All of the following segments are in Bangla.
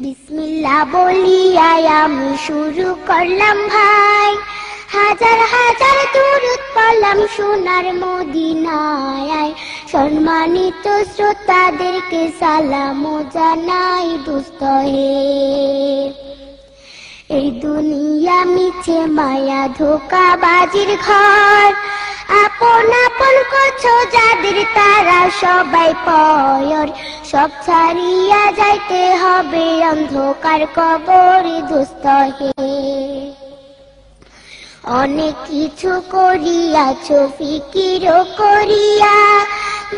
বিসমিল্লাহ বলিয়াই আমি শুরু করলাম ভাই, হাজার হাজার দুরূদ পড়লাম সোনার মদিনায়। সম্মানিত শ্রোতাদেরকে সালাম জানাই দোস্ত হে। এই দুনিয়া মিছে মায়া ধোঁকাবাজির ঘর, আপন আপন করছো যাদের তারা সবাই পয়র। সব ছাড়িয়া যাইতে হবে অন্ধকার কবরে দোস্ত হে। অনেক কিছু করিয়াছো ফিকির করিয়া,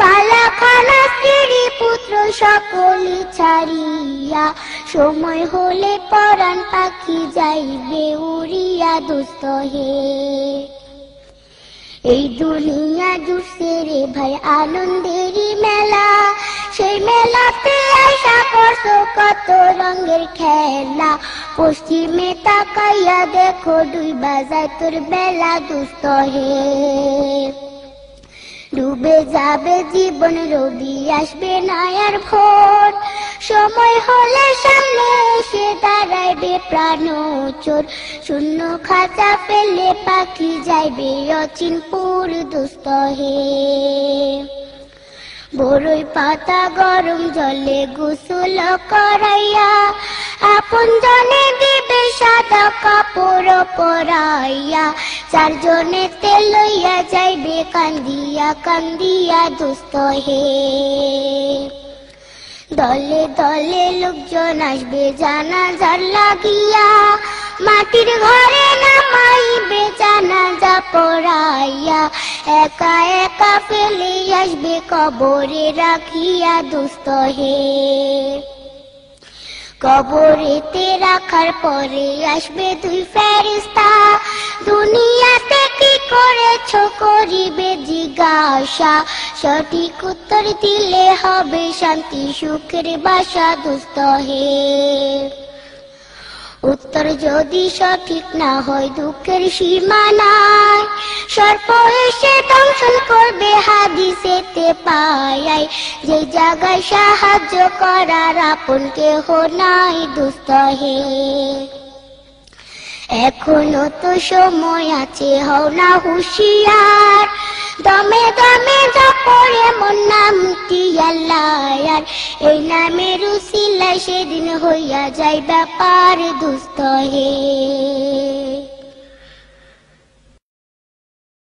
বালা খানা স্ত্রী পুত্র সকলে ছাড়িয়া। সময় হলে পরাণ পাখি যাইবে উড়িয়া দোস্ত হে। এই দুনিয়া জুড়ছে রে ভাই আনন্দেরই মেলা, সেই মেলাতে আশা করছো কত রঙের খেলা। পশ্চিমে তাকাইয়া দেখো ডুইবা যায় তোর বেলা দোস্ত হে। ডুবে যাবে জীবন রবি আসবে না আর ভোর, সময় হলে সামনে এসে দাঁড়াইবে প্রাণচোর। শূন্য খাঁচা পেলে পাখি যাইবে অচিনপুর দোস্ত হে। বড়ই পাতা গরম জলে গোসল করাইয়া, আপন জনে দিবে সাদা কাপড় পরাইয়া। চারজনে তেল লইয়া যাইবে কান্দিয়া কান্দিয়া দোস্ত হে। দলে দলে লোকজন আসবে জানাজার লাগিয়া, মাটির ঘরে নামাইবে জানাজা পড়াইয়া। একা একা ফেলে আসবে কবরে রাখিয়া দোস্ত হে। কবরেতে রাখার পরে আসবে দুই ফেরেশতা, দুনিয়াতে কি করেছো করিবে জিজ্ঞাসা। সঠিক উত্তর দিলে হবে শান্তি সুখের বাসা দোস্ত হে। উত্তর যদি সঠিক না হয় দুঃখের সীমা নাই, সর্প এসে দংশন করবে হাদিসেতে পাই। যে জায়গায় সাহায্য করার আপন কেহ নাই দোস্ত হে। এখনো তো সময় আছে, হও না হুঁশিয়ার, দমে দমে জপরে মন নামটি আল্লাহ। এই নামের উসিলায় সেদিন হইয়া যায় ব্যাপার দোস্ত হে।